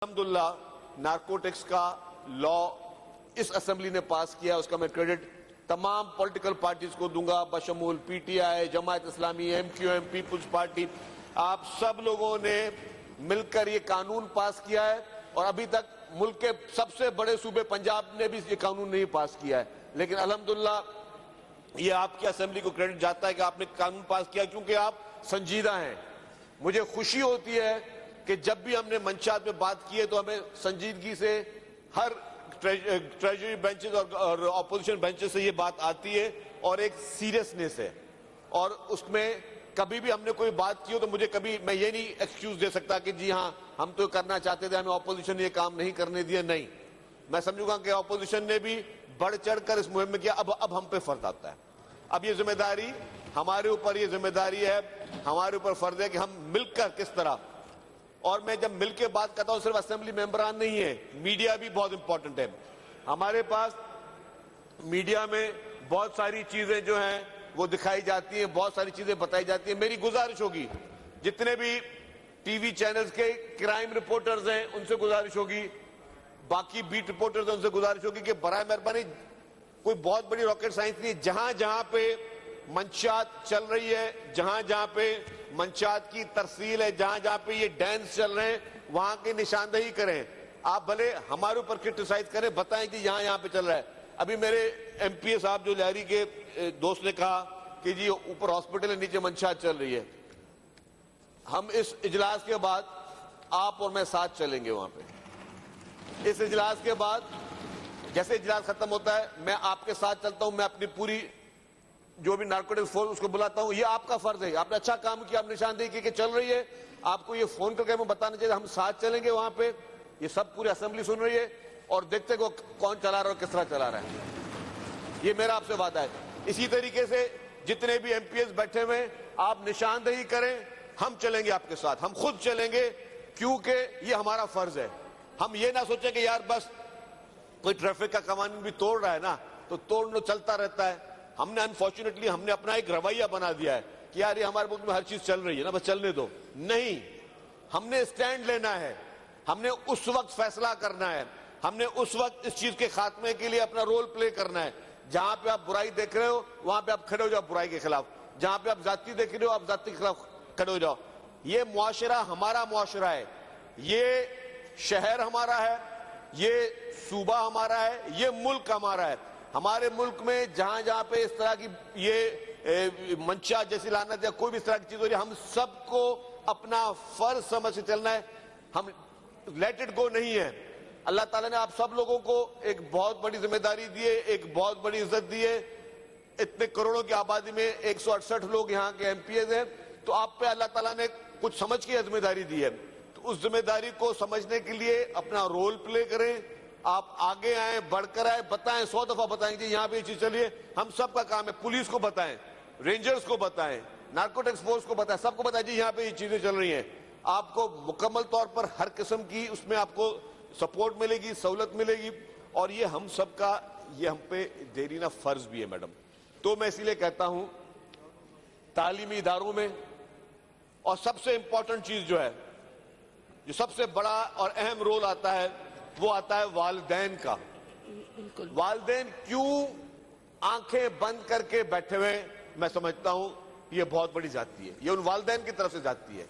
अल्हम्दुलिल्लाह नारकोटिक्स का लॉ इस असेंबली ने पास किया, उसका मैं क्रेडिट तमाम पॉलिटिकल पार्टीज को दूंगा, बशमूल PTI, Jamaat Islami, MQM, people's party. आप सब लोगों ने मिलकर ये कानून पास किया है और अभी तक मुल्क के सबसे बड़े सूबे पंजाब ने भी ये कानून नहीं पास किया है, लेकिन अल्हम्दुलिल्लाह ये आपकी असेंबली को क्रेडिट जाता है कि आपने कानून पास किया क्योंकि आप संजीदा हैं। मुझे खुशी होती है कि जब भी हमने मंशात में बात की है तो हमें संजीदगी से हर ट्रेजरी बेंचेस और अपोजिशन बेंचेस से ये बात आती है और एक सीरियसनेस है, और उसमें कभी भी हमने कोई बात की हो तो मुझे कभी मैं ये नहीं एक्सक्यूज दे सकता कि जी हाँ हम तो करना चाहते थे, हमें अपोजिशन ने ये काम नहीं करने दिया। नहीं, मैं समझूंगा कि अपोजिशन ने भी बढ़ चढ़ कर इस मुहिम में किया। अब हम पे फर्ज आता है, अब ये जिम्मेदारी हमारे ऊपर, ये जिम्मेदारी है हमारे ऊपर फर्ज है कि हम मिलकर किस तरह, और मैं जब मिलकर बात करता हूं सिर्फ असेंबली मेंबरान नहीं है, मीडिया भी बहुत इंपॉर्टेंट है। हमारे पास मीडिया में बहुत सारी चीजें जो हैं वो दिखाई जाती हैं, बहुत सारी चीजें बताई जाती हैं। मेरी गुजारिश होगी जितने भी टीवी चैनल्स के क्राइम रिपोर्टर्स हैं उनसे गुजारिश होगी, बाकी बीट रिपोर्टर्स हैं उनसे गुजारिश होगी कि बराए मेहरबानी कोई बहुत बड़ी रॉकेट साइंस नहीं, जहां जहां पे मंशात चल रही है, जहां जहां पे मंशात की तरसील है, जहां जहां पे ये डांस चल रहे हैं वहां की निशानदेही करें। आप भले हमारे ऊपर क्रिटिसाइज करें, बताएं कि यहां यहां पे चल रहा है। अभी मेरे एमपीए साहब जो लहरी के दोस्त ने कहा कि जी ऊपर हॉस्पिटल है, नीचे मंशात चल रही है। हम इस इजलास के बाद आप और मैं साथ चलेंगे वहां पे। इस इजलास के बाद जैसे इजलास खत्म होता है मैं आपके साथ चलता हूं, मैं अपनी पूरी जो भी नारकोटिक्स फोर्स उसको बुलाता हूं। ये आपका फर्ज है, आपने अच्छा काम किया, आप निशानदेही की चल रही है, आपको ये फोन करके हमें बताना चाहिए, हम साथ चलेंगे वहां पे। ये सब पूरी असेंबली सुन रही है और देखते को कौन चला रहा है और किस तरह चला रहा है, ये मेरा आपसे वादा है। इसी तरीके से जितने भी एमपीएस बैठे हुए आप निशानदेही करें, हम चलेंगे आपके साथ, हम खुद चलेंगे, क्योंकि ये हमारा फर्ज है। हम ये ना सोचें कि यार बस कोई ट्रैफिक का कानून भी तोड़ रहा है ना तो तोड़ना चलता रहता है। हमने अनफॉर्चुनेटली हमने अपना एक रवैया बना दिया है कि यार ये हमारे मुल्क में हर चीज चल रही है ना, बस चलने दो। नहीं, हमने स्टैंड लेना है, हमने उस वक्त फैसला करना है, हमने उस वक्त इस चीज के खात्मे के लिए अपना रोल प्ले करना है। जहां पे आप बुराई देख रहे हो वहां पे आप खड़े हो जाओ बुराई के खिलाफ, जहां पे आप जाति देख रहे हो आप जाति के खिलाफ खड़े हो जाओ। ये मुआशरा हमारा मुआशरा है, ये शहर हमारा है, ये सूबा हमारा है, ये मुल्क हमारा है। हमारे मुल्क में जहां जहां पे इस तरह की ये मंशा जैसी लानत या कोई भी इस तरह की चीज हो रही है, हम सबको अपना फर्ज समझ के चलना है, हम लेट इट गो नहीं है। अल्लाह ताला ने आप सब लोगों को एक बहुत बड़ी जिम्मेदारी दी है, एक बहुत बड़ी इज्जत दी है। इतने करोड़ों की आबादी में 168 लोग यहाँ के एमपीएस हैं, तो आप पे अल्लाह ताला ने कुछ समझ के जिम्मेदारी दी है, तो उस जिम्मेदारी को समझने के लिए अपना रोल प्ले करें। आप आगे आए, बढ़कर आए, बताएं, 100 दफा बताएंगे यहाँ पे ये चीज चलिए। हम सब का काम है, पुलिस को बताएं, रेंजर्स को बताएं, नारकोटिक्स फोर्स को बताएं, सबको बताएं जी यहाँ पे ये चीजें चल रही हैं। आपको मुकम्मल तौर पर हर किस्म की उसमें आपको सपोर्ट मिलेगी, सहूलत मिलेगी, और ये हम सब का ये हम पे देरीना फर्ज भी है मैडम। तो मैं इसीलिए कहता हूं तालीमी इदारों में, और सबसे इंपॉर्टेंट चीज जो है, जो सबसे बड़ा और अहम रोल आता है वो आता है वालिदैन का। वालिदैन क्यों आंखें बंद करके बैठे हुए, मैं समझता हूं ये बहुत बड़ी जाती है, ये उन वालिदैन की तरफ से जाती है।